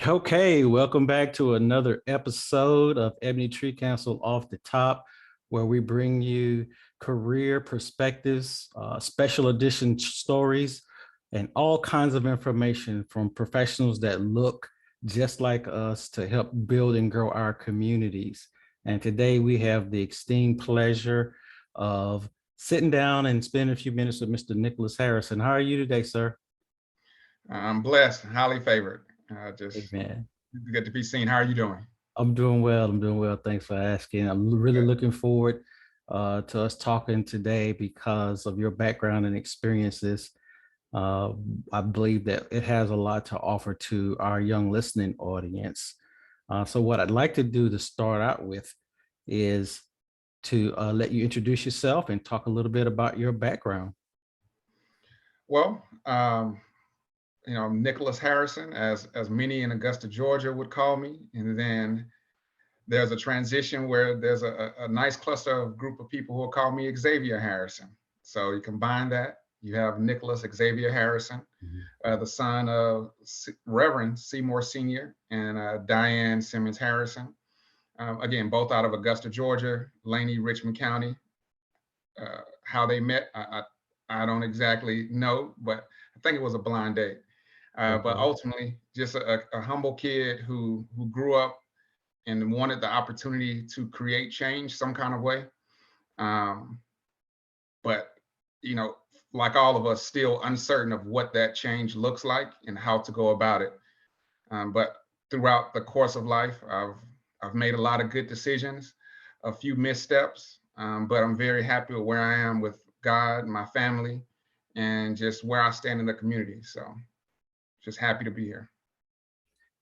Okay, welcome back to another episode of Ebony Tree Council Off the Top, where we bring you career perspectives, special edition stories, and all kinds of information from professionals that look just like us to help build and grow our communities. And today we have the esteemed pleasure of sitting down and spending a few minutes with Mr. Nicholas Harrison. How are you today, sir? I'm blessed, highly favored. Just Amen. good to be seen. How are you doing? I'm doing well. I'm doing well. Thanks for asking. I'm really Good. looking forward to us talking today because of your background and experiences. Uh, I believe that it has a lot to offer to our young listening audience. So, what I'd like to do to start out with is to let you introduce yourself and talk a little bit about your background. Well, Nicholas Harrison, as many in Augusta, Georgia would call me. And then there's a transition where there's a nice cluster of group of people who will call me Xavier Harrison. So you combine that, you have Nicholas Xavier Harrison, Mhm. the son of Reverend Seymour Sr. and Diane Simmons Harrison. Again, both out of Augusta, Georgia, Laney, Richmond County. How they met, I don't exactly know, but I think it was a blind date. But Okay. ultimately, just a humble kid who grew up and wanted the opportunity to create change some kind of way. Um, but you know, like all of us, still uncertain of what that change looks like and how to go about it. But throughout the course of life, I've made a lot of good decisions, a few missteps, but I'm very happy with where I am with God, my family, and just where I stand in the community. So just happy to be here.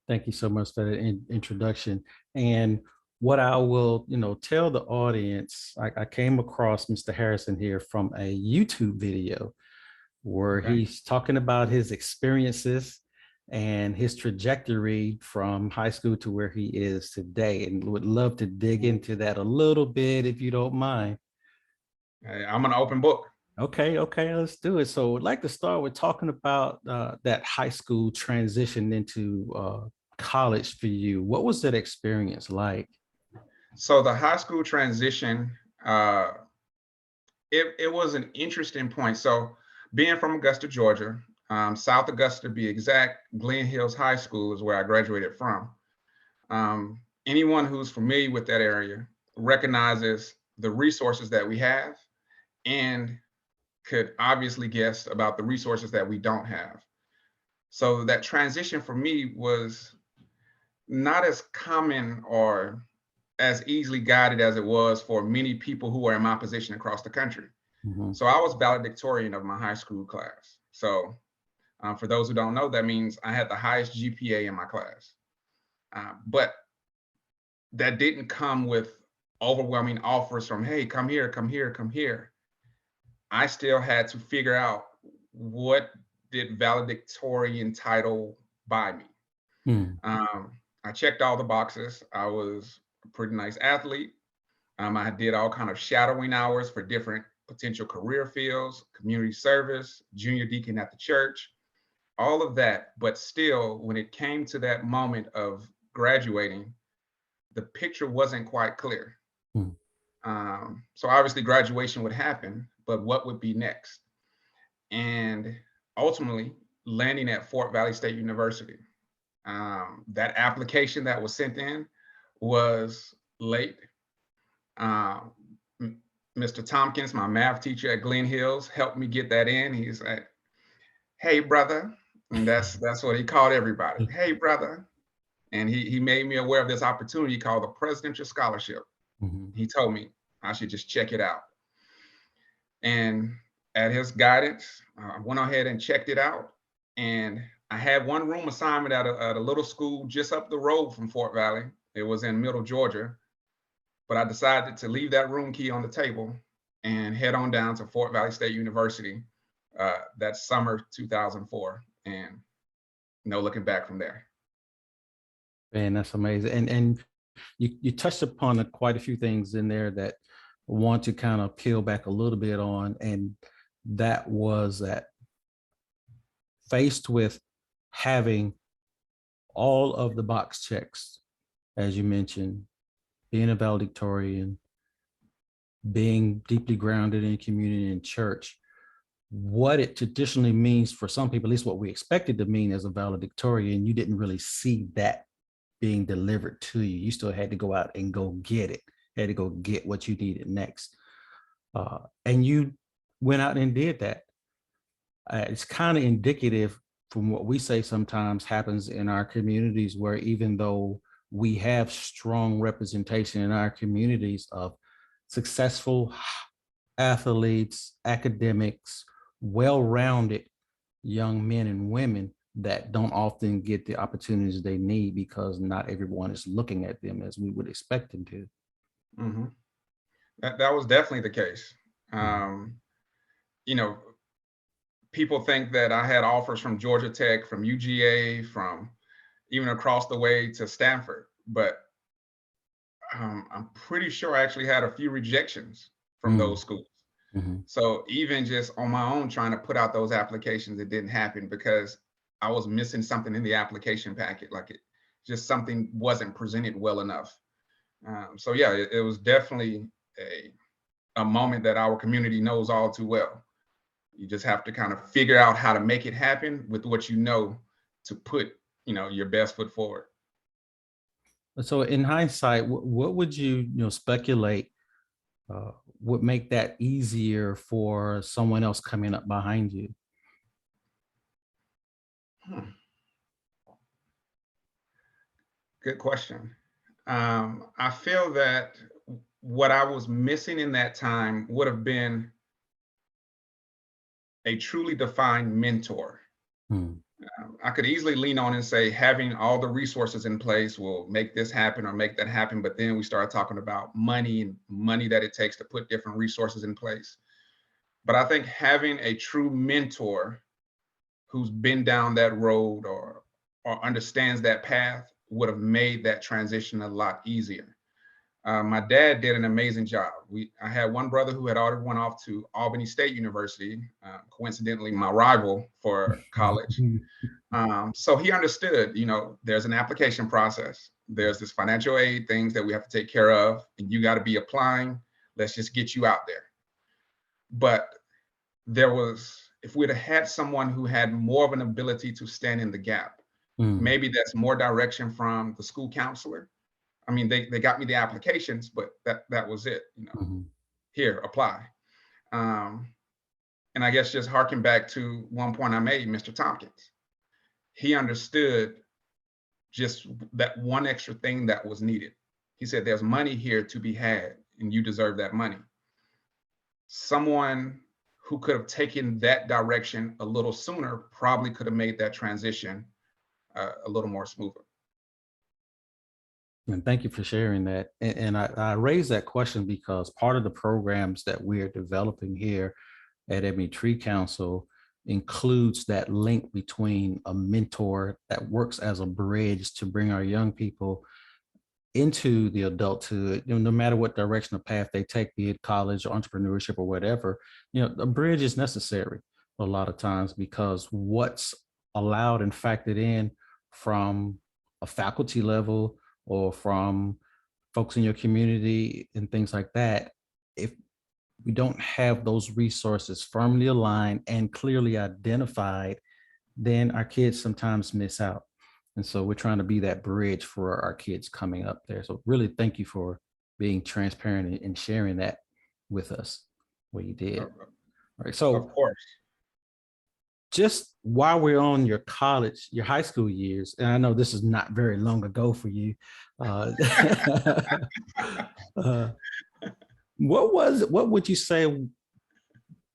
Thank you so much for the introduction. And what I will, tell the audience, I came across Mr. Harrison here from a YouTube video where Okay. he's talking about his experiences and his trajectory from high school to where he is today. And would love to dig into that a little bit if you don't mind. I'm an open book. Okay, let's do it. So, I'd like to start with talking about that high school transition into college for you. What was that experience like? So the high school transition, uh, it was an interesting point. So being from Augusta, Georgia, South Augusta to be exact, Glen Hills High School is where I graduated from. Anyone who's familiar with that area recognizes the resources that we have and could obviously guess about the resources that we don't have. So that transition for me was not as common or as easily guided as it was for many people who were in my position across the country. Mhm. So I was valedictorian of my high school class. So for those who don't know, that means I had the highest GPA in my class. But that didn't come with overwhelming offers from, hey, come here, come here, come here. I still had to figure out what did valedictorian title buy me. Mm. I checked all the boxes. I was a pretty nice athlete. I did all kind of shadowing hours for different potential career fields, community service, junior deacon at the church, all of that. But still, when it came to that moment of graduating, the picture wasn't quite clear. Mm. So obviously graduation would happen, but what would be next? And ultimately landing at Fort Valley State University. That application that was sent in was late. Um, Mr. Tompkins, my math teacher at Glen Hills, helped me get that in. He's like, "Hey, brother," and that's what he called everybody. "Hey, brother," and he made me aware of this opportunity called the Presidential Scholarship. Mhm. He told me I should just check it out. And at his guidance, I went ahead and checked it out. And I had one room assignment at a little school just up the road from Fort Valley. It was in Middle Georgia. But I decided to leave that room key on the table and head on down to Fort Valley State University that summer 2004. And no looking back from there. Man, that's amazing. And you touched upon quite a few things in there that I want to kind of peel back a little bit on, and that was that faced with having all of the box checks, as you mentioned, being a valedictorian, being deeply grounded in community and church, what it traditionally means for some people, at least what we expected to mean as a valedictorian, you didn't really see that being delivered to you. You still had to go out and go get it, had to go get what you needed next. And you went out and did that. It's kind of indicative from what we say sometimes happens in our communities, where even though we have strong representation in our communities of successful athletes, academics, well-rounded young men and women that don't often get the opportunities they need because not everyone is looking at them as we would expect them to. Mhm. That was definitely the case. You know, people think that I had offers from Georgia Tech, from UGA, from even across the way to Stanford, but I'm pretty sure I actually had a few rejections from Mm, those schools. mhm. So even just on my own trying to put out those applications, it didn't happen because I was missing something in the application packet. Like it just something wasn't presented well enough. So yeah, it was definitely a moment that our community knows all too well. You just have to kind of figure out how to make it happen with what you know to put, your best foot forward. So in hindsight, what would you speculate uh, would make that easier for someone else coming up behind you? Hmm, Good question. I feel that what I was missing in that time would have been a truly defined mentor. Mm, I could easily lean on and say having all the resources in place will make this happen or make that happen. But then we start talking about money and money that it takes to put different resources in place. But I think having a true mentor who's been down that road or understands that path would have made that transition a lot easier. My dad did an amazing job. I had one brother who had already went off to Albany State University, coincidentally my rival for college. So he understood, there's an application process. There's this financial aid things that we have to take care of, and you got to be applying. Let's just get you out there. But if we'd have had someone who had more of an ability to stand in the gap, mm, maybe that's more direction from the school counselor. I mean, they got me the applications, but that was it. mhm. Here, apply. Um, and I guess just harking back to one point I made, Mr. Tompkins, he understood just that one extra thing that was needed. He said, "There's money here to be had, and you deserve that money." Someone who could have taken that direction a little sooner probably could have made that transition a little more smoother. And thank you for sharing that. And I raise that question because part of the programs that we're developing here at Ebony Tree Council includes that link between a mentor that works as a bridge to bring our young people into the adulthood, no matter what direction or path they take, be it college or entrepreneurship or whatever, a bridge is necessary a lot of times because what's allowed and factored in from a faculty level or from folks in your community and things like that, if we don't have those resources firmly aligned and clearly identified, then our kids sometimes miss out. And so we're trying to be that bridge for our kids coming up there. So really thank you for being transparent and sharing that with us, what you did. Of, All right. of So course. just while we're on your high school years, and I know this is not very long ago for you, uh, uh, what would you say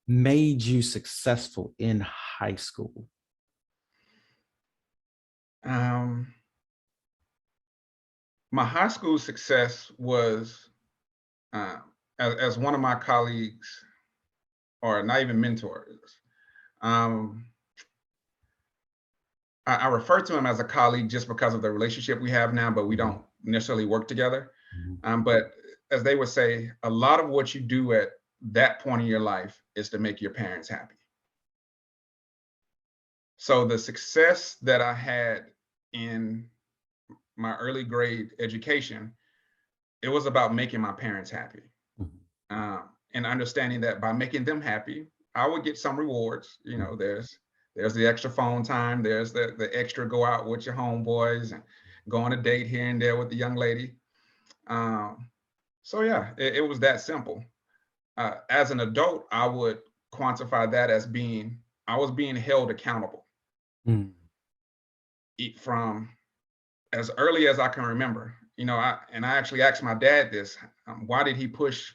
made you successful in high school? Um, my high school success was, uh, as one of my colleagues, or not even mentors, um, I refer to him as a colleague just because of the relationship we have now, but we Mhm, don't necessarily work together. mhm, But as they would say, a lot of what you do at that point in your life is to make your parents happy. So the success that I had in my early grade education, it was about making my parents happy. And understanding that by making them happy, I would get some rewards. You know, there's the extra phone time, there's the extra go out with your homeboys and go on a date here and there with the young lady. Um, so yeah, it was that simple. As an adult, I would quantify that as I was being held accountable Mm. from as early as I can remember. You know, I actually asked my dad this: why did he push,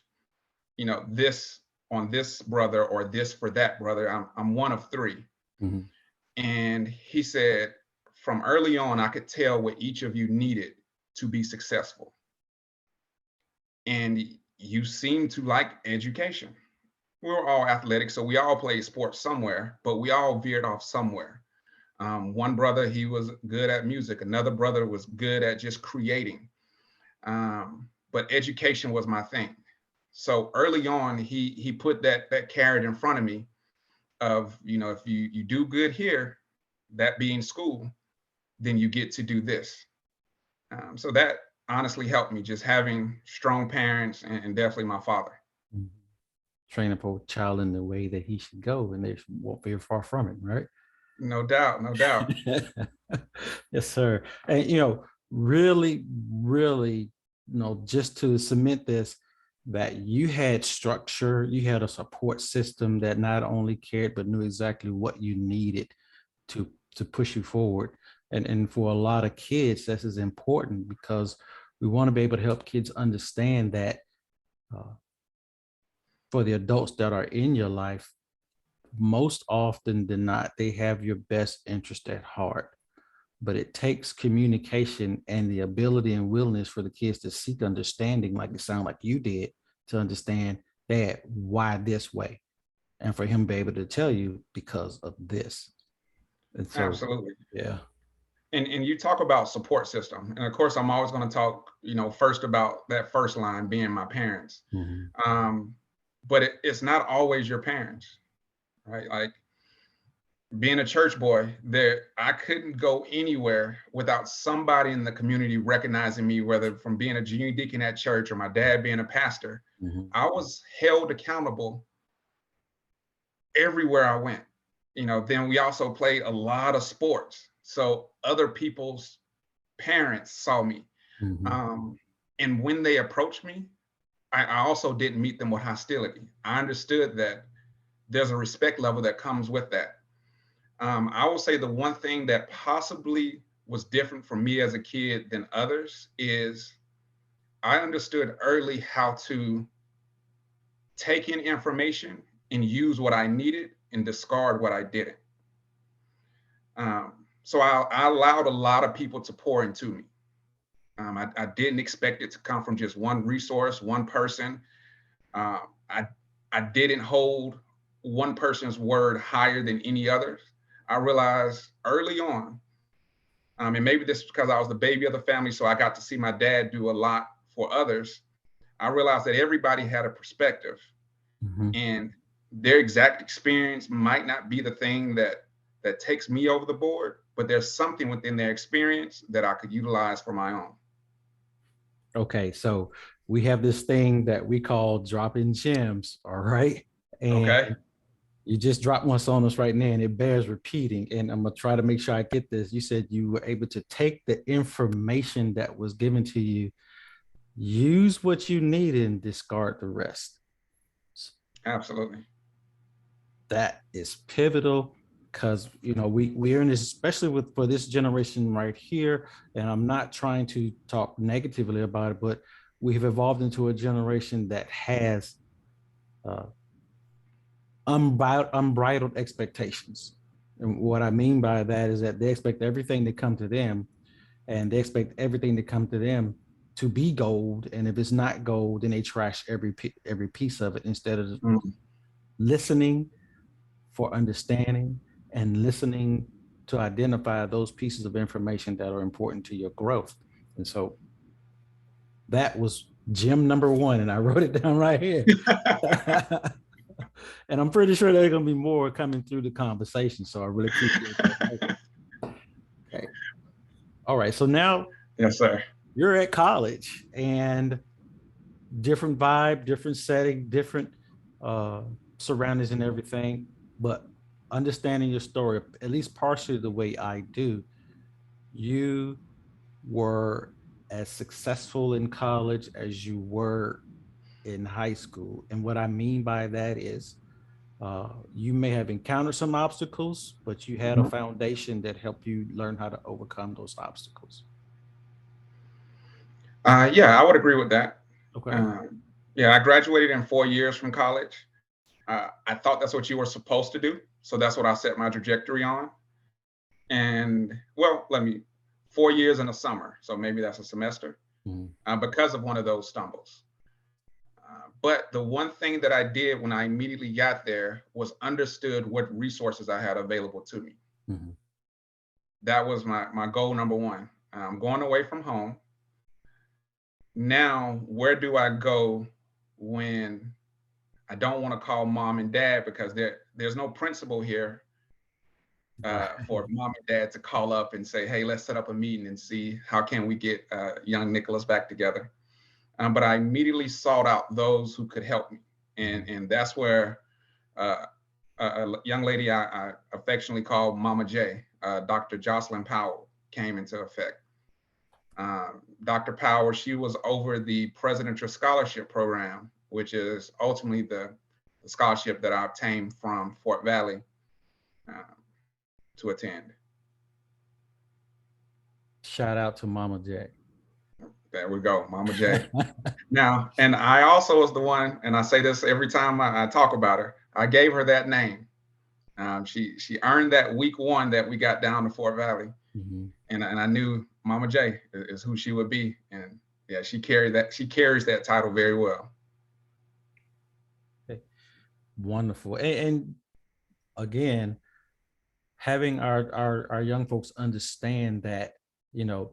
this on this brother or this for that brother? I'm one of three, Mhm. and he said, from early on, I could tell what each of you needed to be successful, and you seem to like education. We were all athletic, so we all played sports somewhere, but we all veered off somewhere. One brother, he was good at music. Another brother was good at just creating. But education was my thing. So early on, he put that carrot in front of me of, if you do good here, that being school, then you get to do this. So that honestly helped me, just having strong parents and definitely my father. Mhm. Train up a child in the way that he should go, and they won't be far from it, right? No doubt, no doubt. Yes, sir. And really, really, just to cement this, that you had structure, you had a support system that not only cared but knew exactly what you needed to push you forward. And for a lot of kids, this is important because we want to be able to help kids understand that uh, for the adults that are in your life, most often than not, they have your best interest at heart. But it takes communication and the ability and willingness for the kids to seek understanding, like it sounded like you did, to understand that why this way, and for him to be able to tell you because of this. And so, Absolutely. yeah. And you talk about support system, and of course, I'm always going to talk, first about that first line being my parents. Mhm. Um, but it's not always your parents, right? Like being a church boy, there I couldn't go anywhere without somebody in the community recognizing me, whether from being a junior deacon at church or my dad being a pastor. Mhm. I was held accountable everywhere I went. Then we also played a lot of sports. So other people's parents saw me. Mhm. Um, and when they approached me, I also didn't meet them with hostility. I understood that there's a respect level that comes with that. I will say the one thing that possibly was different for me as a kid than others is I understood early how to take in information and use what I needed and discard what I didn't. So I allowed a lot of people to pour into me. I didn't expect it to come from just one resource, one person. Uh, I I didn't hold one person's word higher than any others. I realized early on, and maybe this is because I was the baby of the family, so I got to see my dad do a lot for others. I realized that everybody had a perspective, Mhm. and their exact experience might not be the thing that takes me over the board, but there's something within their experience that I could utilize for my own. Okay, so we have this thing that we call dropping gems, all right? And Okay. you just dropped one on us right now, and it bears repeating. And I'm gonna try to make sure I get this. You said you were able to take the information that was given to you, use what you need, and discard the rest. Absolutely. That is pivotal because we're in this, especially with for this generation right here. And I'm not trying to talk negatively about it, but we have evolved into a generation that has uh, unbridled expectations. And what I mean by that is that they expect everything to come to them, and they expect everything to come to them to be gold. And if it's not gold, then they trash every piece of it instead of Mm. listening for understanding and listening to identify those pieces of information that are important to your growth. And so that was gem number one, and I wrote it down right here. And I'm pretty sure there's going to be more coming through the conversation. So I really appreciate that. Okay. All right. So now Yes, sir. You're at college and different vibe, different setting, different uh, surroundings and everything. But understanding your story, at least partially the way I do, you were as successful in college as you were in high school. And what I mean by that is you may have encountered some obstacles, but you had a foundation that helped you learn how to overcome those obstacles. Yeah, I would agree with that. Okay. Yeah, I graduated in 4 years from college. I thought that's what you were supposed to do. So that's what I set my trajectory on. And well, 4 years in a summer. So maybe that's a semester because of one of those stumbles. But the one thing that I did when I immediately got there was understood what resources I had available to me. Mm-hmm. That was my goal number one. I'm going away from home. Now, where do I go when I don't want to call mom and dad because there's no principal here for mom and dad to call up and say, hey, let's set up a meeting and see how can we get young Nicholas back together. But I immediately sought out those who could help me. And that's where a young lady I affectionately call Mama J, Dr. Jocelyn Powell, came into effect. Dr. Powell, she was over the Presidential Scholarship Program, which is ultimately the scholarship that I obtained from Fort Valley to attend. Shout out to Mama J. There we go, Mama J. Now, and I also was the one, and I say this every time I talk about her, I gave her that name. She earned that week one that we got down to Fort Valley. Mm-hmm. And I knew Mama J is who she would be. And yeah, she carries that title very well. Okay. Wonderful. And again, having our young folks understand that, you know,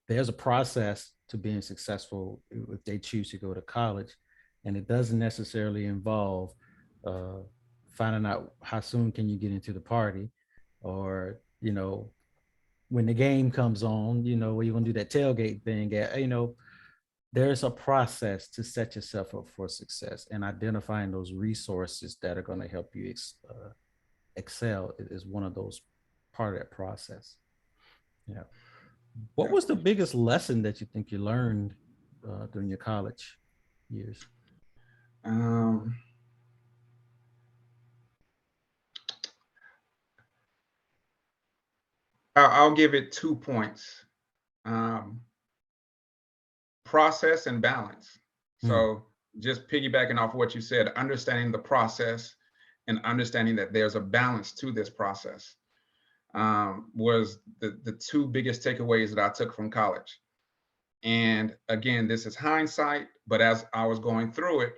there's a process to being successful if they choose to go to college, and it doesn't necessarily involve finding out how soon can you get into the party, or, you know, when the game comes on, you know, you're gonna do that tailgate thing. You know, there's a process to set yourself up for success, and identifying those resources that are going to help you excel is one of those part of that process. Yeah. What was the biggest lesson that you think you learned during your college years? I'll give it 2 points. Process and balance. So just piggybacking off what you said, understanding the process and understanding that there's a balance to this process was the two biggest takeaways that I took from college. And again, this is hindsight, but as I was going through it,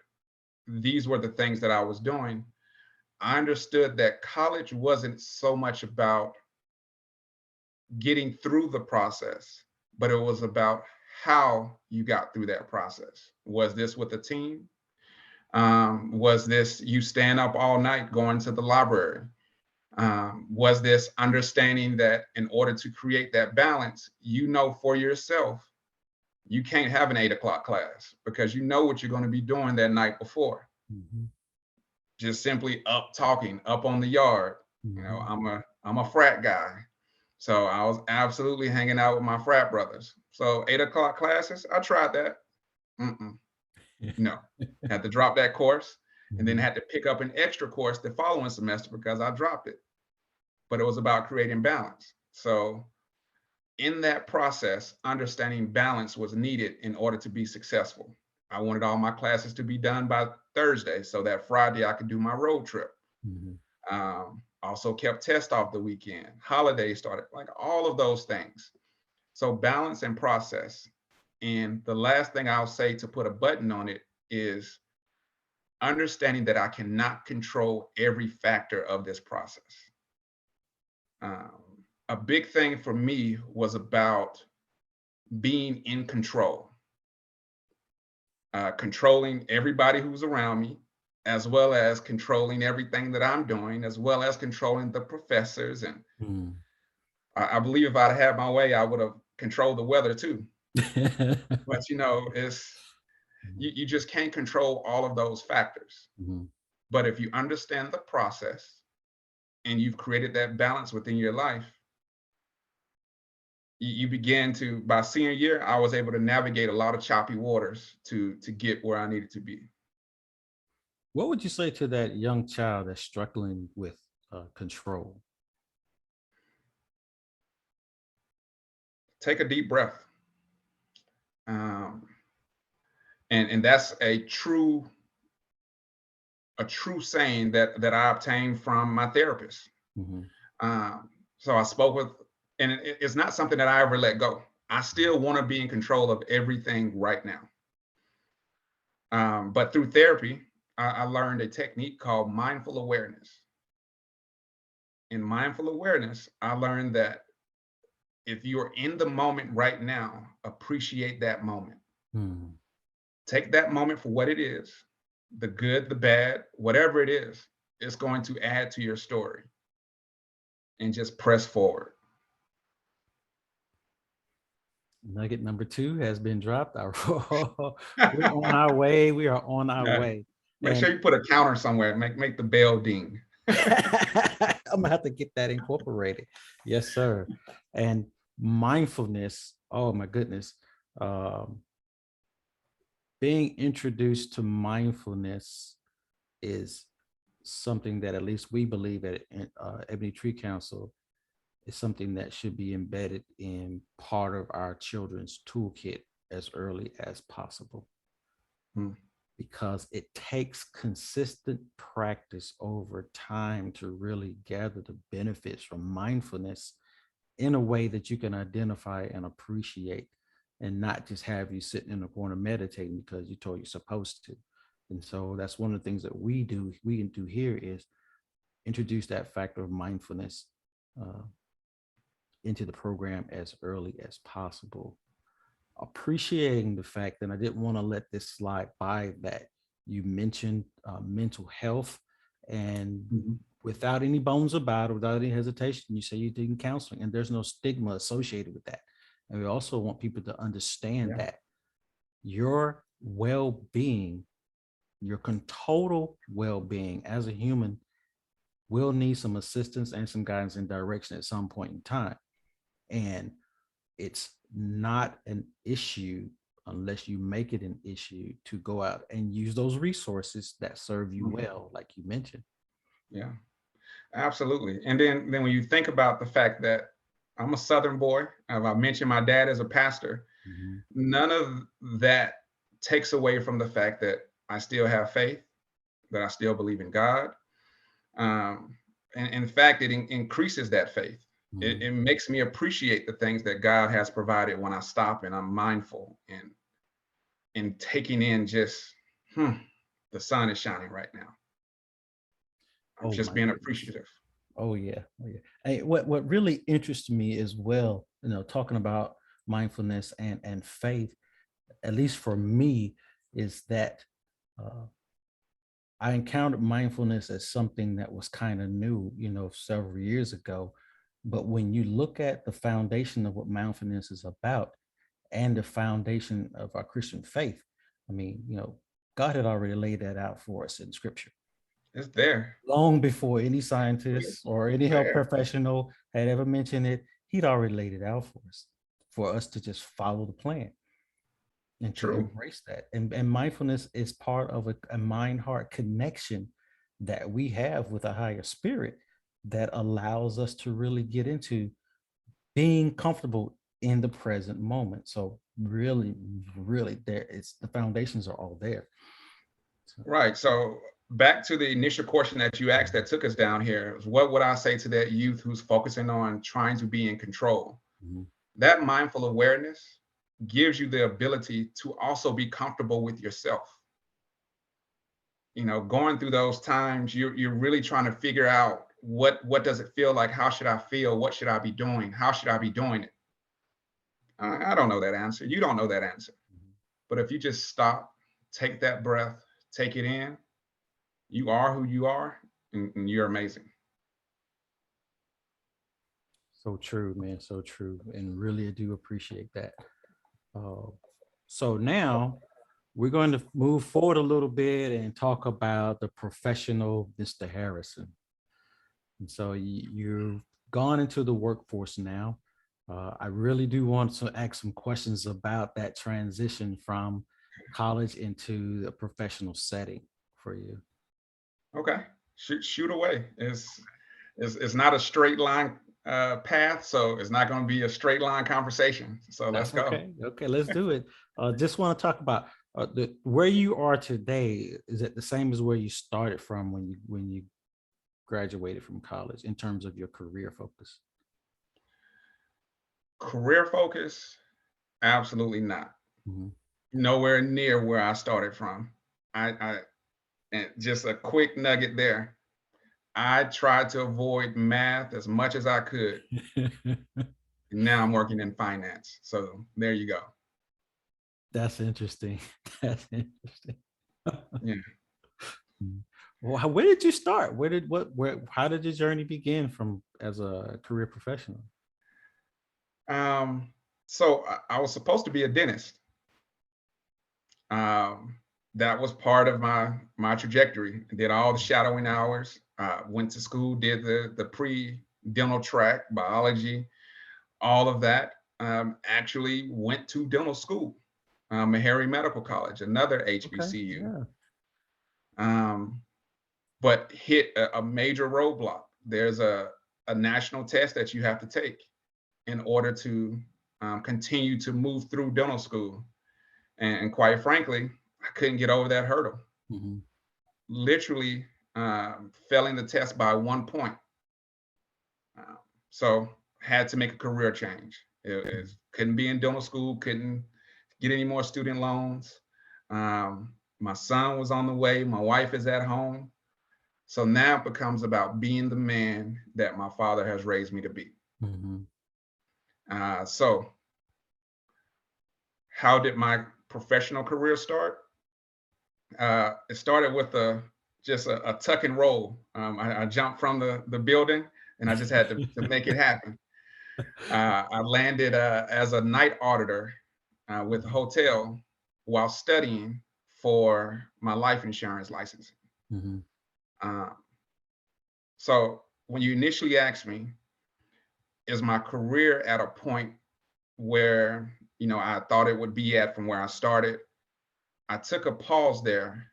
these were the things that I was doing. I understood that college wasn't so much about getting through the process, but it was about how you got through that process. Was this with a team? Was this you stand up all night going to the library? Was this understanding that in order to create that balance, you know for yourself, you can't have an 8 o'clock class because you know what you're going to be doing that night before. Mm-hmm. Just simply up talking, up on the yard. Mm-hmm. You know, I'm a frat guy. So I was absolutely hanging out with my frat brothers. So 8 o'clock classes, I tried that. No, had to drop that course and then had to pick up an extra course the following semester because I dropped it. But it was about creating balance. So in that process, understanding balance was needed in order to be successful. I wanted all my classes to be done by Thursday so that Friday I could do my road trip. Mm-hmm. Also kept tests off the weekend, holidays started, like all of those things. So balance and process. And the last thing I'll say to put a button on it is understanding that I cannot control every factor of this process. A big thing for me was about being in control, controlling everybody who's around me, as well as controlling everything that I'm doing, as well as controlling the professors. And I believe if I'd had my way, I would have control the weather too. But you just can't control all of those factors. Mhm. But if you understand the process and you've created that balance within your life, you begin to, by senior year, I was able to navigate a lot of choppy waters to get where I needed to be. What would you say to that young child that's struggling with control? Take a deep breath. Um, and that's a true saying that I obtained from my therapist. Mhm. So I spoke with, and it's not something that I ever let go. I still want to be in control of everything right now. But through therapy, I learned a technique called mindful awareness. In mindful awareness, I learned that if you are in the moment right now, appreciate that moment. Mhm. Take that moment for what it is, the good, the bad, whatever it is, it's going to add to your story, and just press forward. Nugget number 2 has been dropped. We're on our way. We are on our Yeah. way. Make And sure you put a counter somewhere. Make the bell ding. I'm gonna have to get that incorporated. Yes, sir. And mindfulness, oh my goodness. Um, Being introduced to mindfulness is something that at least we believe at Ebony Tree Council is something that should be embedded in part of our children's toolkit as early as possible. Hmm. Because it takes consistent practice over time to really gather the benefits from mindfulness in a way that you can identify and appreciate, and not just have you sitting in a corner meditating because you told you're supposed to. And so that's one of the things that we can do here is introduce that factor of mindfulness uh, into the program as early as possible, appreciating the fact that I didn't want to let this slide by that you mentioned mental health, and Mhm. without any bones about it, without any hesitation, you say you did counseling, and there's no stigma associated with that. And we also want people to understand Yeah. that your well-being, your total well-being as a human will need some assistance and some guidance and direction at some point in time. And it's not an issue unless you make it an issue to go out and use those resources that serve you Mhm. well, like you mentioned. Yeah, absolutely. And then when you think about the fact that I'm a Southern boy, I mentioned my dad is a pastor, Mhm. none of that takes away from the fact that I still have faith, that I still believe in God. Um, and in fact, it increases that faith. Mhm. It makes me appreciate the things that God has provided when I stop and I'm mindful and taking in just, hmm, the sun is shining right now. I'm Oh just my being goodness. appreciative. Oh yeah. Oh yeah. Hey, what really interests me as well, talking about mindfulness and faith, at least for me, is that uh, I encountered mindfulness as something that was kind of new, several years ago. But when you look at the foundation of what mindfulness is about and the foundation of our Christian faith, I mean, God had already laid that out for us in scripture It's there. long before any scientist It's or any health there. professional had ever mentioned it. He'd already laid it out for us to just follow the plan and to True. embrace that. And mindfulness is part of a mind heart connection that we have with a higher spirit that allows us to really get into being comfortable in the present moment. So really, really there it's the foundations are all there. So, Right. So back to the initial question that you asked that took us down here is, what would I say to that youth who's focusing on trying to be in control? mhm. That mindful awareness gives you the ability to also be comfortable with yourself. Going through those times, you're really trying to figure out what does it feel like? How should I feel? What should I be doing? How should I be doing it? I don't know that answer. You don't know that answer. But if you just stop, take that breath, take it in, you are who you are, and you're amazing. So true, man. So true. And really, I do appreciate that. Uh, so now we're going to move forward a little bit and talk about the professional Mr. Harrison. And so you've gone into the workforce now. I really do want to ask some questions about that transition from college into the professional setting for you. Okay, shoot away. It's not a straight line path, so it's not going to be a straight line conversation. So let's That's go. okay. Okay, let's do it. Just want to talk about where you are today. Is it the same as where you started from when you graduated from college in terms of your career focus? Career focus, absolutely not. Mhm. Nowhere near where I started from. I and just a quick nugget there. I tried to avoid math as much as I could. And now I'm working in finance. So there you go. That's interesting. That's interesting. Yeah. Mm. Well, where did you start? How did your journey begin from as a career professional? Um, so I was supposed to be a dentist. Um, that was part of my trajectory. Did all the shadowing hours. Went to school, did the pre dental track, biology, all of that. Actually went to dental school, Meharry Medical College, another Okay. HBCU. Yeah. Um, but hit a major roadblock. There's a national test that you have to take in order to continue to move through dental school. And quite frankly, I couldn't get over that hurdle. Mhm. Literally failing the test by 1 point. Uh, so had to make a career change. Couldn't be in dental school, couldn't get any more student loans. My son was on the way, my wife is at home. So now it becomes about being the man that my father has raised me to be. Mhm. So how did my professional career start? It started with just a tuck and roll. I jumped from the building and I just had to make it happen. I landed as a night auditor with a hotel while studying for my life insurance license. Mhm. Uh, so when you initially asked me, is my career at a point where I thought it would be at from where I started? I took a pause there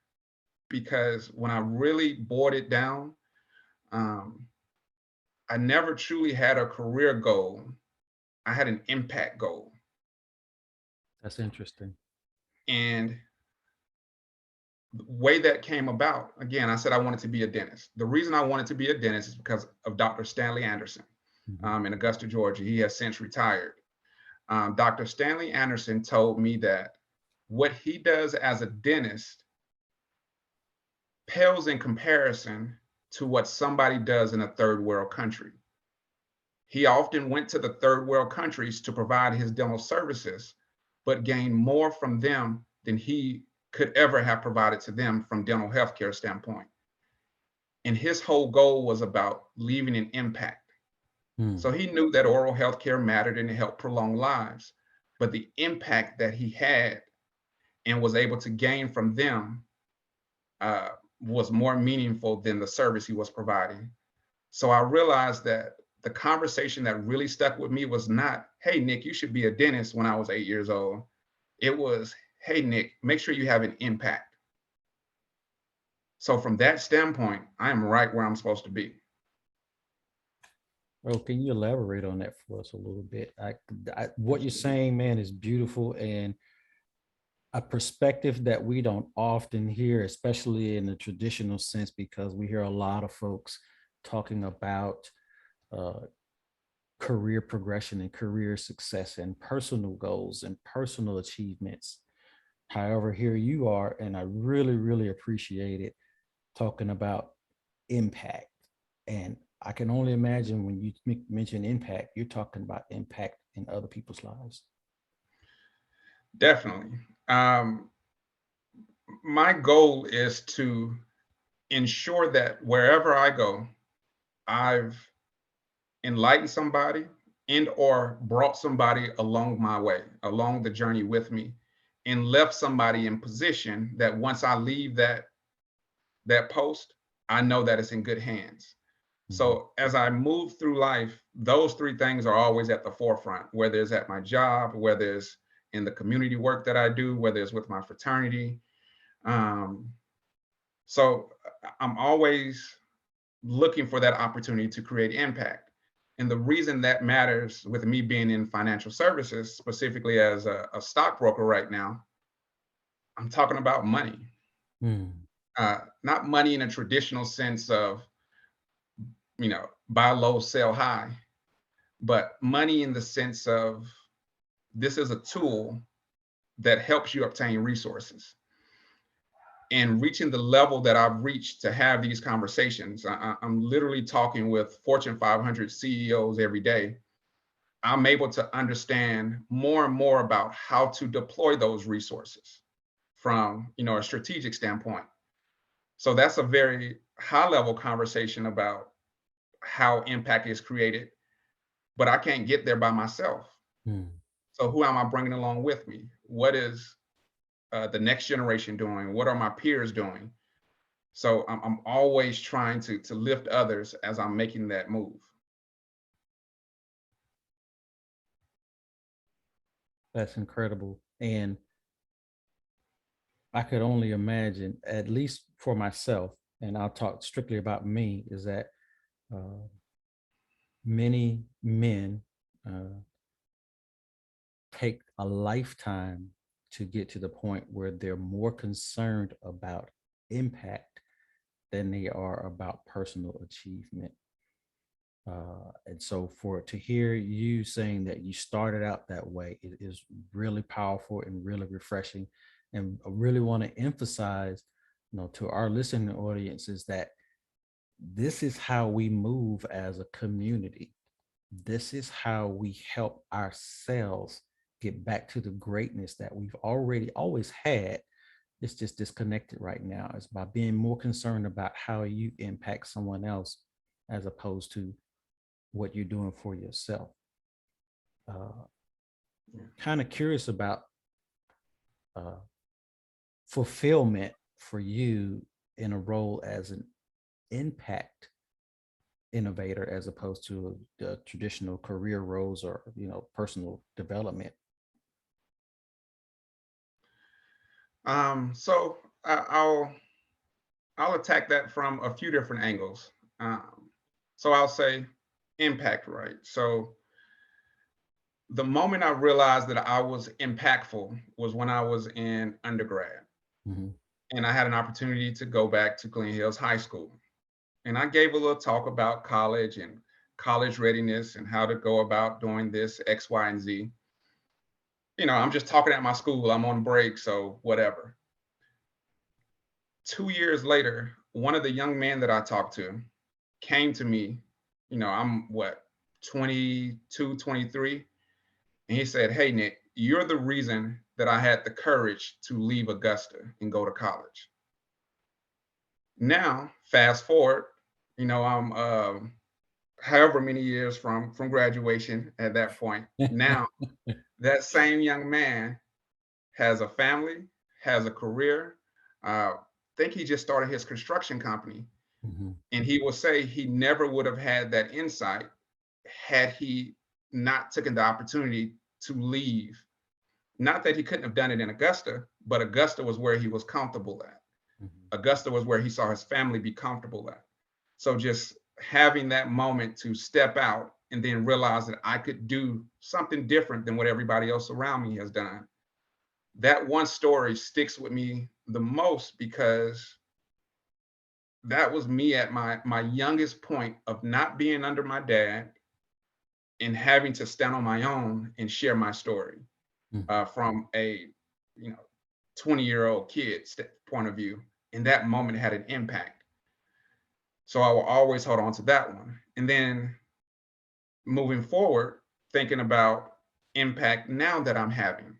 because when I really boiled it down, um, I never truly had a career goal. I had an impact goal. That's interesting. And the way that came about, again, I said I wanted to be a dentist. The reason I wanted to be a dentist is because of Dr. Stanley Anderson Mhm. in Augusta, Georgia. He has since retired. Dr. Stanley Anderson told me that what he does as a dentist pales in comparison to what somebody does in a third world country. He often went to the third world countries to provide his dental services, but gained more from them than he could ever have provided to them from dental healthcare standpoint. And his whole goal was about leaving an impact. Mm. So he knew that oral healthcare mattered and it helped prolong lives, but the impact that he had and was able to gain from them uh, was more meaningful than the service he was providing. So I realized that the conversation that really stuck with me was not, hey, Nick, you should be a dentist when I was 8 years old. It was, hey, Nick, make sure you have an impact. So from that standpoint, I am right where I'm supposed to be. Oh, can you elaborate on that for us a little bit? What you're Absolutely. saying, man, is beautiful and a perspective that we don't often hear, especially in the traditional sense, because we hear a lot of folks talking about uh, career progression and career success and personal goals and personal achievements. However, here you are, and I really, really appreciate it talking about impact. And I can only imagine when you mention impact, you're talking about impact in other people's lives. Definitely. My goal is to ensure that wherever I go, I've enlightened somebody, and or brought somebody along my way, along the journey with me, and left somebody in position that once I leave that post, I know that it's in good hands. Mhm. So as I move through life, those three things are always at the forefront, whether it's at my job, whether it's in the community work that I do, whether it's with my fraternity. Um, so I'm always looking for that opportunity to create impact. And the reason that matters with me being in financial services, specifically as a stockbroker right now, I'm talking about money. Mm. Not money in a traditional sense of, buy low, sell high, but money in the sense of this is a tool that helps you obtain resources. And reaching the level that I've reached to have these conversations, I'm literally talking with Fortune 500 CEOs every day. I'm able to understand more and more about how to deploy those resources from, a strategic standpoint. So that's a very high level conversation about how impact is created, but I can't get there by myself. Mm. So who am I bringing along with me? What is the next generation doing? What are my peers doing? So I'm always trying to lift others as I'm making that move. That's incredible. And I could only imagine, at least for myself, and I'll talk strictly about me, is that uh, many men uh, take a lifetime to get to the point where they're more concerned about impact than they are about personal achievement. And so for to hear you saying that you started out that way, it is really powerful and really refreshing. And I really want to emphasize, to our listening audience is that this is how we move as a community. This is how we help ourselves get back to the greatness that we've already always had. It's just disconnected right now. It's by being more concerned about how you impact someone else as opposed to what you're doing for yourself. Uh, kind of curious about uh, fulfillment for you in a role as an impact innovator as opposed to the traditional career roles or personal development. So I'll attack that from a few different angles. So I'll say impact, right? So the moment I realized that I was impactful was when I was in undergrad, Mhm. and I had an opportunity to go back to Glen Hills High School. And I gave a little talk about college and college readiness and how to go about doing this X, Y, and Z. I'm just talking at my school. I'm on break, so whatever. 2 years later, one of the young men that I talked to came to me. I'm what, 22, 23. And he said, "Hey, Nick, you're the reason that I had the courage to leave Augusta and go to college." Now, fast forward, I'm however many years from graduation at that point. Now, that same young man has a family, has a career. Think he just started his construction company. Mhm. And he will say he never would have had that insight had he not taken the opportunity to leave. Not that he couldn't have done it in Augusta, but Augusta was where he was comfortable at. Mhm. Augusta was where he saw his family be comfortable at. So just having that moment to step out and then realize that I could do something different than what everybody else around me has done. That one story sticks with me the most because that was me at my youngest point of not being under my dad and having to stand on my own and share my story Mhm. from a you know 20-year-old kid's point of view. And that moment had an impact. So I will always hold on to that one. And then moving forward, thinking about impact now that I'm having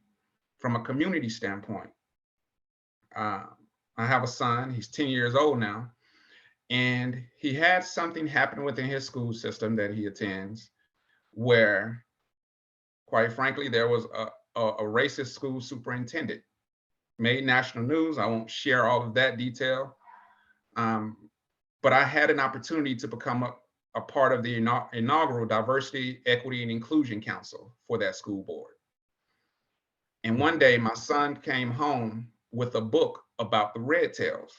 from a community standpoint. Uh, I have a son, he's 10 years old now, and he had something happen within his school system that he attends where, quite frankly, there was a racist school superintendent. Made national news. I won't share all of that detail. But I had an opportunity to become a part of the inaugural Diversity, Equity, and Inclusion Council for that school board. And one day my son came home with a book about the Red Tails.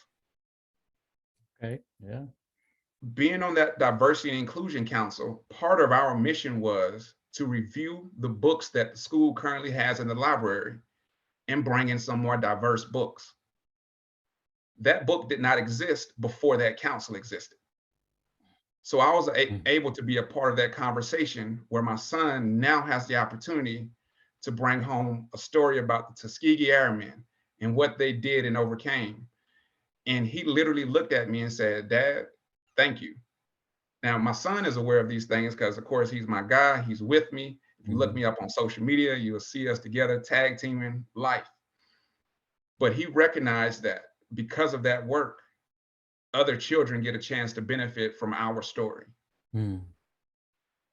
Okay. Yeah. Being on that Diversity and Inclusion Council, part of our mission was to review the books that the school currently has in the library and bring in some more diverse books. That book did not exist before that council existed. So I was able to be a part of that conversation where my son now has the opportunity to bring home a story about the Tuskegee Airmen and what they did and overcame. And he literally looked at me and said, "Dad, thank you." Now, my son is aware of these things because, of course, he's my guy. He's with me. If you look me up on social media, you will see us together, tag teaming life. But he recognized that because of that work, other children get a chance to benefit from our story.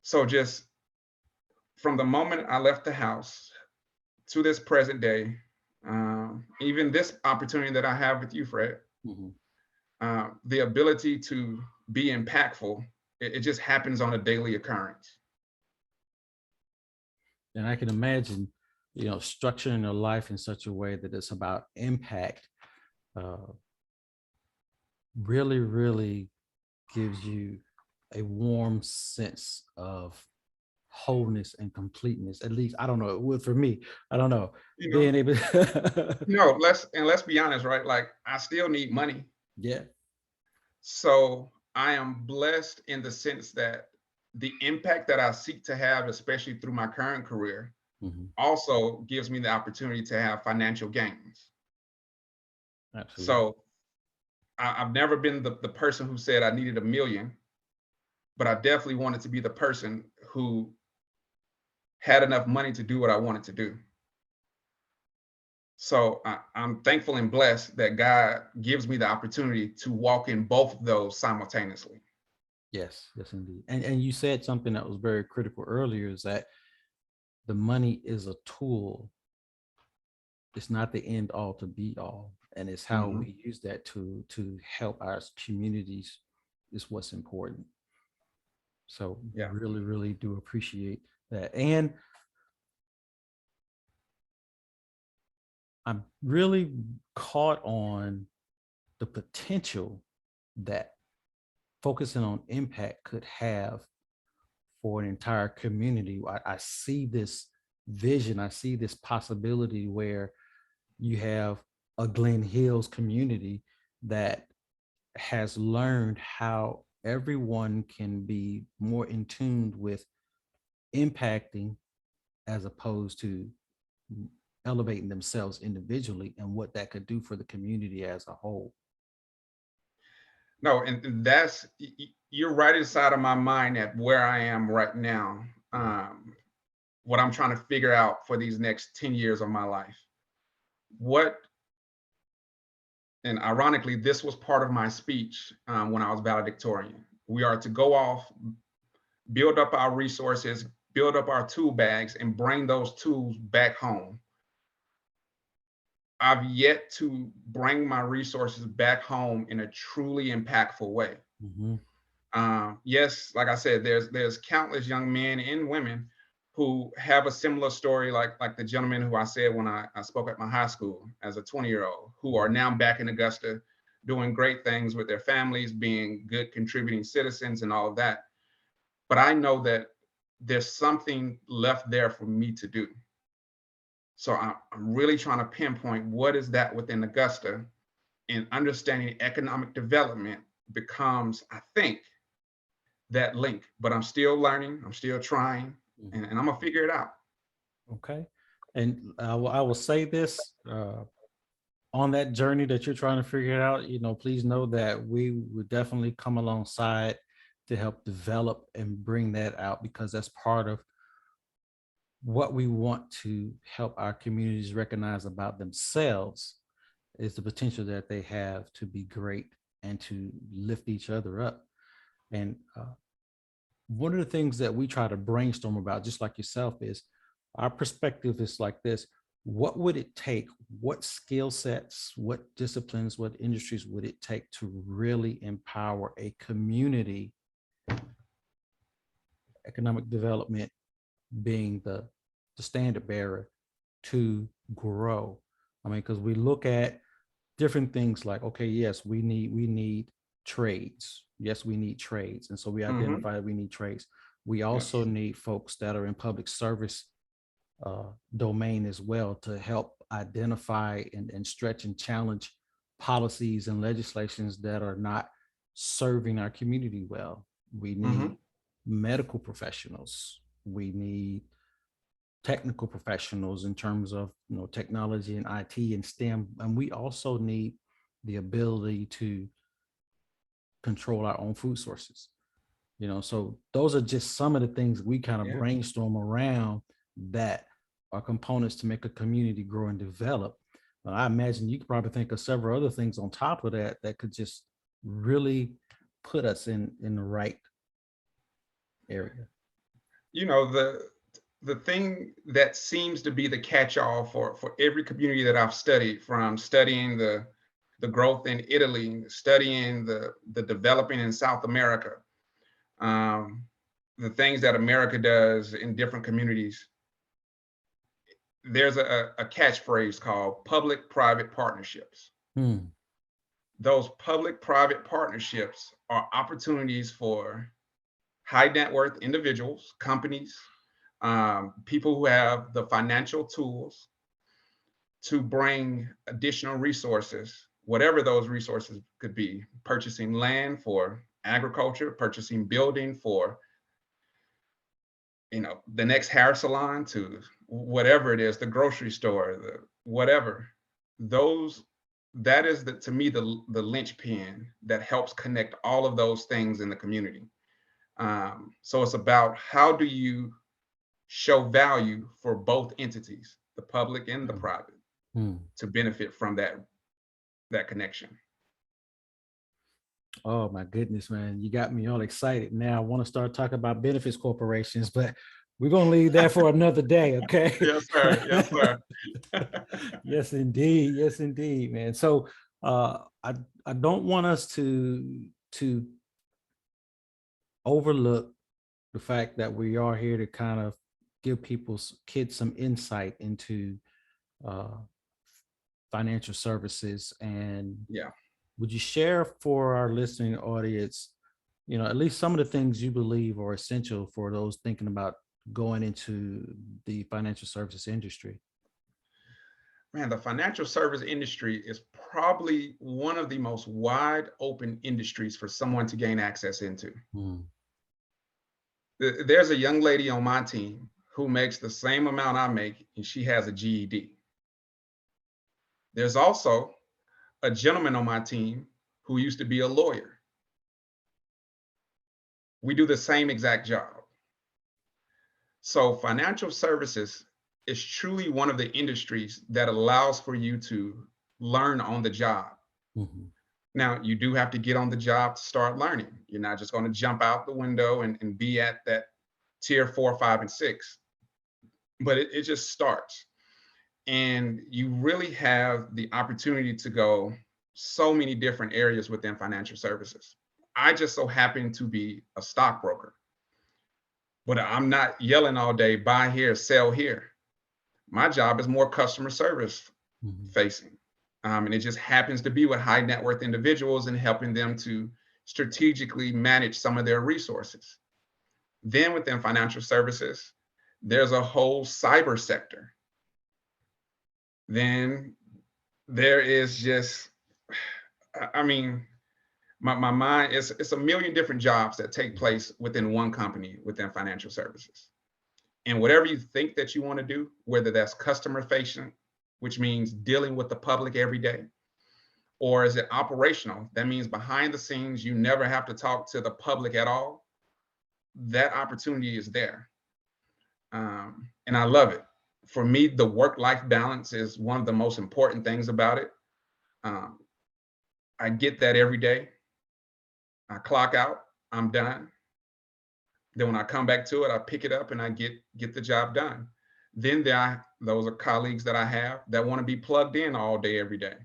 So just from the moment I left the house to this present day, even this opportunity that I have with you, Fred, the ability to be impactful, it just happens on a daily occurrence. And I can imagine, structuring your life in such a way that it's about impact, really, really gives you a warm sense of wholeness and completeness. At least, I don't know, it would for me. I don't know. Being able no, let's be honest, right? Like, I still need money. Yeah. So I am blessed in the sense that the impact that I seek to have, especially through my current career, also gives me the opportunity to have financial gains. Absolutely. So I've never been the person who said I needed $1 million, but I definitely wanted to be the person who had enough money to do what I wanted to do. So I'm thankful and blessed that God gives me the opportunity to walk in both of those simultaneously. Yes, yes, indeed. And you said something that was very critical earlier, is that the money is a tool. It's not the end all to be all. And it's how we use that to help our communities is what's important. So yeah, really, really do appreciate that. And I'm really caught on the potential that focusing on impact could have for an entire community. I see this vision, I see this possibility where you have a Glen Hills community that has learned how everyone can be more in tune with impacting as opposed to elevating themselves individually, and what that could do for the community as a whole. No, and that's, you're right inside of my mind at where I am right now. What I'm trying to figure out for these next 10 years of my life. And ironically, this was part of my speech when I was valedictorian. We are to go off, build up our resources, build up our tool bags, and bring those tools back home. I've yet to bring my resources back home in a truly impactful way. Yes, like I said, there's countless young men and women who have a similar story, like the gentleman who I said when I spoke at my high school as a 20-year-old, who are now back in Augusta doing great things with their families, being good contributing citizens and all of that. But I know that there's something left there for me to do. So I'm really trying to pinpoint what is that within Augusta, and understanding economic development becomes, I think, that link. But I'm still learning, I'm still trying, and I'm gonna figure it out. Okay. And I will say this, on that journey that you're trying to figure it out, please know that we would definitely come alongside to help develop and bring that out, because that's part of what we want to help our communities recognize about themselves, is the potential that they have to be great and to lift each other up. And one of the things that we try to brainstorm about, just like yourself, is our perspective is like this. What would it take? What skill sets, what disciplines, what industries would it take to really empower a community, economic development being the standard bearer, to grow? I mean, because we look at different things like, okay, yes, we need trades. Yes, we need trades. And so we Mhm. identify that we need trades. We also Yes. need folks that are in public service domain as well to help identify and stretch and challenge policies and legislations that are not serving our community well. We need Mhm. medical professionals. We need technical professionals in terms of, technology and IT and STEM, and we also need the ability to control our own food sources. So those are just some of the things we kind of Yeah. brainstorm around that are components to make a community grow and develop. I imagine you could probably think of several other things on top of that that could just really put us in the right area. You know, the thing that seems to be the catch-all for every community that I've studied, from studying the growth in Italy, studying the developing in South America, um, the things that America does in different communities, there's a catchphrase called public-private partnerships. Hmm. Those public-private partnerships are opportunities for high net worth individuals, companies, people who have the financial tools to bring additional resources, whatever those resources could be, purchasing land for agriculture, purchasing building for, the next hair salon, to whatever it is, the grocery store, the whatever. Those that is to me the linchpin that helps connect all of those things in the community. So it's about how do you show value for both entities, the public and the private, Hmm. to benefit from that connection. Oh my goodness, man. You got me all excited. Now I want to start talking about benefits corporations, but we're going to leave that for another day. Okay. Yes, sir. Yes, sir. Yes, indeed. Yes, indeed, man. So I don't want us to overlook the fact that we are here to kind of give people's kids some insight into uh, financial services. And Yeah. would you share for our listening audience, at least some of the things you believe are essential for those thinking about going into the financial services industry? Man, the financial service industry is probably one of the most wide open industries for someone to gain access into. Hmm. There's a young lady on my team who makes the same amount I make, and she has a GED. There's also a gentleman on my team who used to be a lawyer. We do the same exact job. So financial services is truly one of the industries that allows for you to learn on the job. Mhm. Now, you do have to get on the job to start learning. You're not just going to jump out the window and be at that tier 4, 5, and 6, but it just starts. And you really have the opportunity to go so many different areas within financial services. I just so happen to be a stockbroker, but I'm not yelling all day, buy here, sell here. My job is more customer service Mhm. facing. And it just happens to be with high net worth individuals and helping them to strategically manage some of their resources. Then within financial services, there's a whole cyber sector. Then there is just, I mean, my mind is, it's a million different jobs that take place within one company within financial services. And whatever you think that you want to do, whether that's customer facing, which means dealing with the public every day, or is it operational? That means behind the scenes, you never have to talk to the public at all. That opportunity is there. And I love it. For me, the work life balance is one of the most important things about it. Um, I get that every day. I clock out, I'm done. Then when I come back to it, I pick it up and I get the job done. Then those are colleagues that I have that want to be plugged in all day, every day.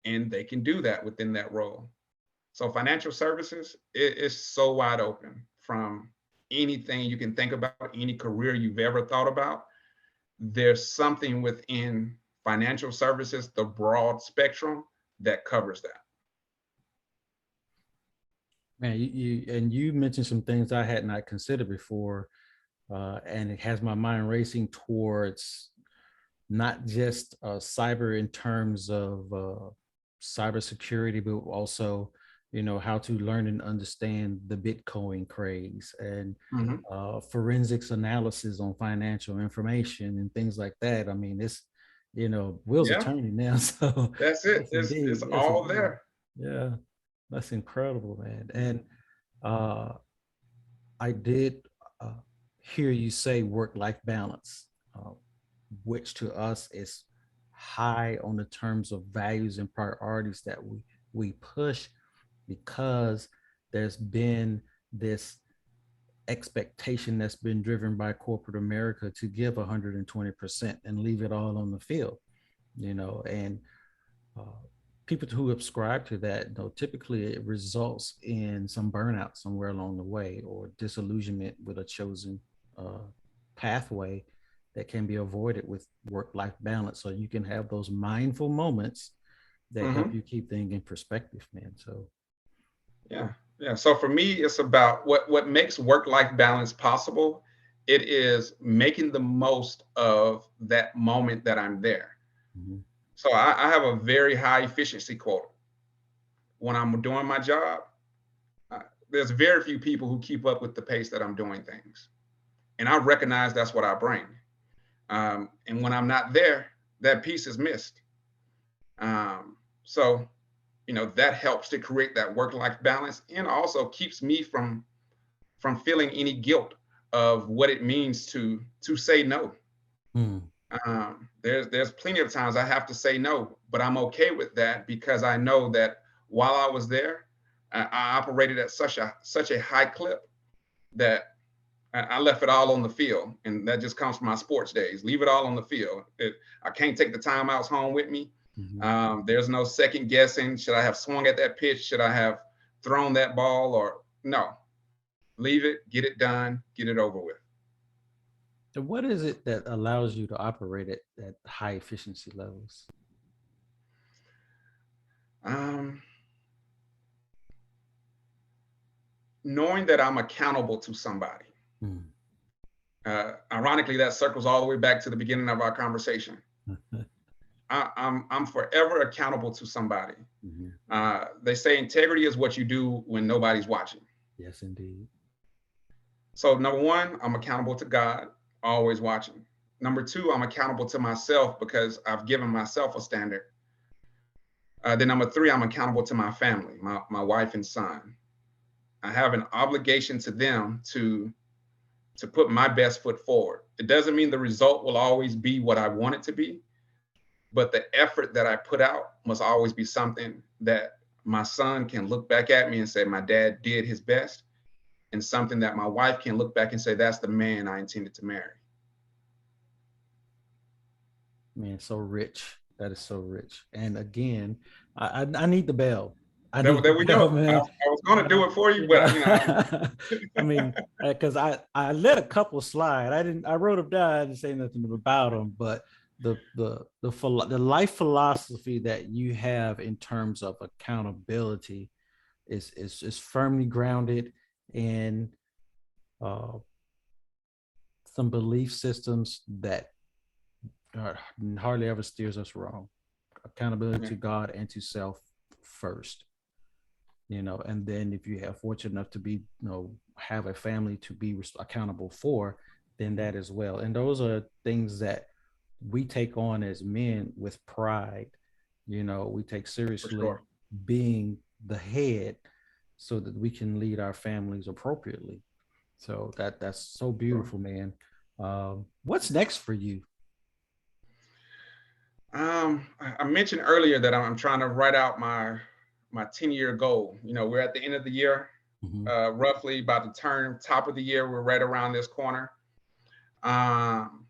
And they can do that within that role. So financial services, it is so wide open from anything you can think about, any career you've ever thought about. There's something within financial services, the broad spectrum that covers that. Man, you mentioned some things I had not considered before, and it has my mind racing towards not just cyber in terms of cybersecurity, but also, how to learn and understand the Bitcoin craze and Mhm. forensics analysis on financial information and things like that. I mean, it's, wheels are Yeah, turning now. So that's it. yes, It's indeed. Yes, all indeed. there. Yeah, that's incredible, man. And uh, I did uh, hear you say work-life balance, uh, which to us is high on the terms of values and priorities that we push because there's been this expectation that's been driven by corporate America to give 120% and leave it all on the field, and uh, people who subscribe to that, typically it results in some burnout somewhere along the way or disillusionment with a chosen uh, pathway that can be avoided with work-life balance. So you can have those mindful moments that help Mhm. you keep things in perspective, man. So, Yeah, yeah. So for me, it's about what makes work-life balance possible. It is making the most of that moment that I'm there. mhm. So I have a very high efficiency quota. When I'm doing my job, uh, there's very few people who keep up with the pace that I'm doing things, and I recognize that's what I bring. And when I'm not there, that piece is missed. So that helps to create that work-life balance, and also keeps me from feeling any guilt of what it means to say no. Hmm. There's plenty of times I have to say no, but I'm okay with that because I know that while I was there, I operated at such a high clip that I left it all on the field, and that just comes from my sports days. Leave it all on the field. I can't take the timeouts home with me. Mhm. There's no second guessing. Should I have swung at that pitch? Should I have thrown that ball? Or no, leave it, get it done, get it over with. So what is it that allows you to operate at high efficiency levels? Um, Knowing that I'm accountable to somebody. Hmm. Ironically, that circles all the way back to the beginning of our conversation. I'm forever accountable to somebody. Mhm. They say integrity is what you do when nobody's watching. Yes, indeed. So number one, I'm accountable to God, always watching. Number two, I'm accountable to myself because I've given myself a standard. Then number three, I'm accountable to my family, my wife and son. I have an obligation to them to put my best foot forward. It doesn't mean the result will always be what I want it to be, but the effort that I put out must always be something that my son can look back at me and say, my dad did his best, and something that my wife can look back and say, that's the man I intended to marry. Man, so rich. That is so rich. And again, I need the bell. I There, need the there we bell, go. man. I was going to do it for you, You know, but I mean, because I let a couple slide. I wrote them down. I didn't say nothing about them, but the life philosophy that you have in terms of accountability is firmly grounded in uh, some belief systems that hardly ever steers us wrong. Accountability yeah, to God and to self first, and then if you have fortunate enough to be, have a family to be accountable for, then that as well. And those are things that we take on as men with pride. We take for seriously sure. being the head so that we can lead our families appropriately. So that's so Sure. beautiful, man. What's next for you? I mentioned earlier that I'm trying to write out my 10-year goal. We're at the end of the year. Mhm. roughly about the top of the year. We're right around this corner. Um,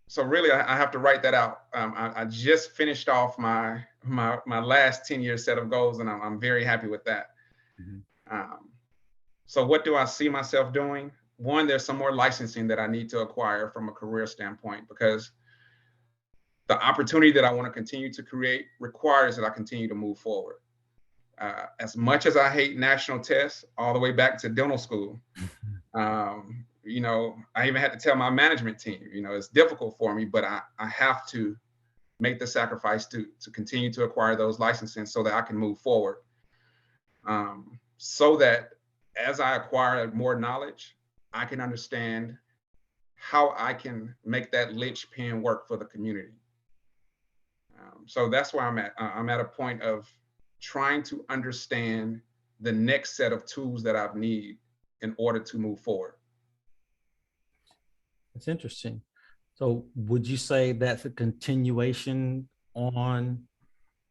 so really, I have to write that out. I just finished off my last 10-year set of goals, and I'm very happy with that. Mhm. Um, so what do I see myself doing? One, there's some more licensing that I need to acquire from a career standpoint, because the opportunity that I want to continue to create requires that I continue to move forward. As much as I hate national tests, all the way back to dental school, I even had to tell my management team, it's difficult for me, but I have to make the sacrifice to continue to acquire those licenses so that I can move forward. So that as I acquire more knowledge, I can understand how I can make that linchpin work for the community. So that's where I'm at. I'm at a point of trying to understand the next set of tools that I need in order to move forward. That's interesting. So would you say that's a continuation on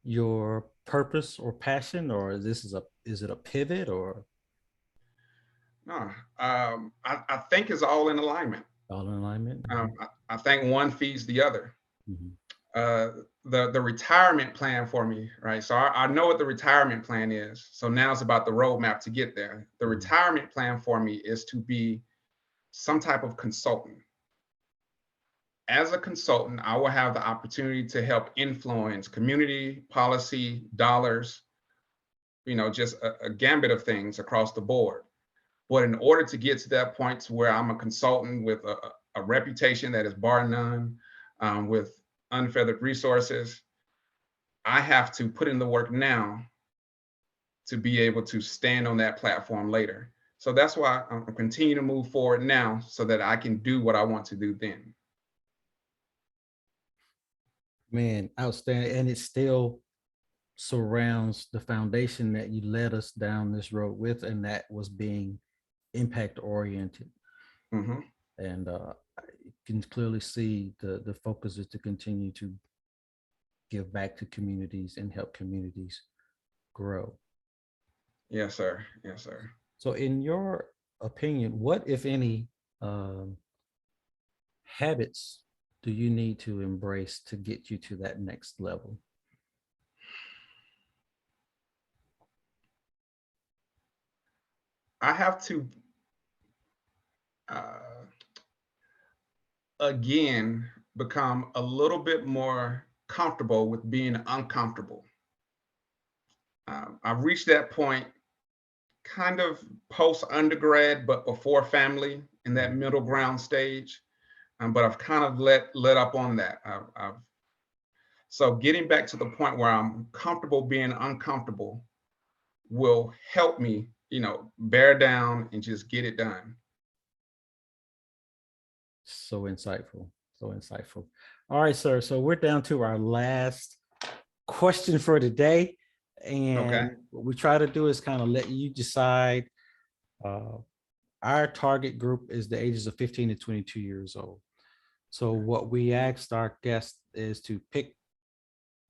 your purpose or passion, or is it a pivot or No, I think it's all in alignment. all in alignment? I think one feeds the other. Mhm. Uh, the retirement plan for me, right? So I know what the retirement plan is. So now it's about the roadmap to get there. The Mhm. retirement plan for me is to be some type of consultant. As a consultant, I will have the opportunity to help influence community, policy, dollars, just a gambit of things across the board. But in order to get to that point to where I'm a consultant with a reputation that is bar none, with unfeathered resources, I have to put in the work now to be able to stand on that platform later. So that's why I'm continuing to move forward now so that I can do what I want to do then. Man, outstanding. And it still surrounds the foundation that you led us down this road with, and that was being impact oriented. Hmm. And I can clearly see the focus is to continue to give back to communities and help communities grow. Yes, sir. Yes, sir. So, in your opinion, what, if any, um, habits do you need to embrace to get you to that next level? I have to, uh, again, become a little bit more comfortable with being uncomfortable. I've reached that point kind of post undergrad, but before family in that middle ground stage. But I've kind of let up on that. So getting back to the point where I'm comfortable being uncomfortable will help me, bear down and just get it done. So insightful. So insightful. All right, sir. So we're down to our last question for today. Okay. And what we try to do is kind of let you decide. Uh, our target group is the ages of 15 to 22 years old. So what we asked our guests is to pick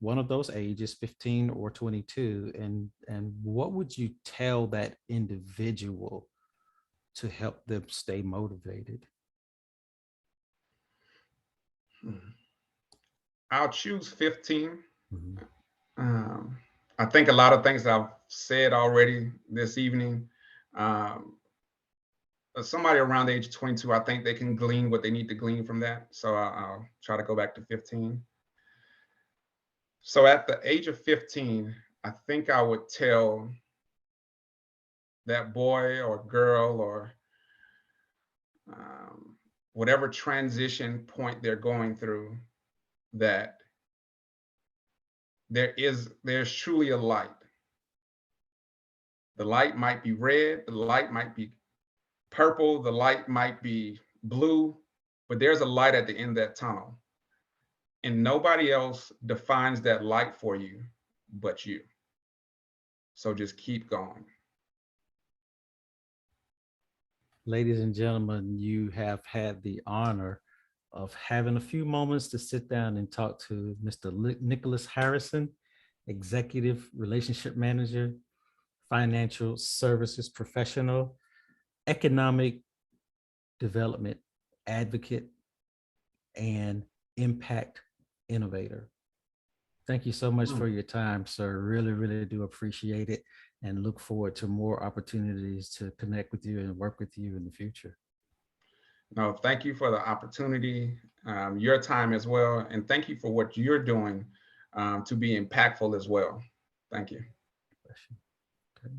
one of those ages, 15 or 22, and what would you tell that individual to help them stay motivated? Hmm. I'll choose 15. Mhm. Um, I think a lot of things that I've said already this evening, um, somebody around the age of 22, I think they can glean what they need to glean from that. So I'll try to go back to 15. So at the age of 15, I think I would tell that boy or girl or um, whatever transition point they're going through that there's truly a light. The light might be red, the light might be purple, the light might be blue, but there's a light at the end of that tunnel. And nobody else defines that light for you but you. So just keep going. Ladies and gentlemen, you have had the honor of having a few moments to sit down and talk to Mr. Nicholas Harrison, Executive Relationship Manager financial services professional, economic development advocate, and impact innovator. Thank you so much for your time, sir. Really, really do appreciate it and look forward to more opportunities to connect with you and work with you in the future. No, thank you for the opportunity, your time as well. And thank you for what you're doing to be impactful as well. Thank you. Bless you. Okay.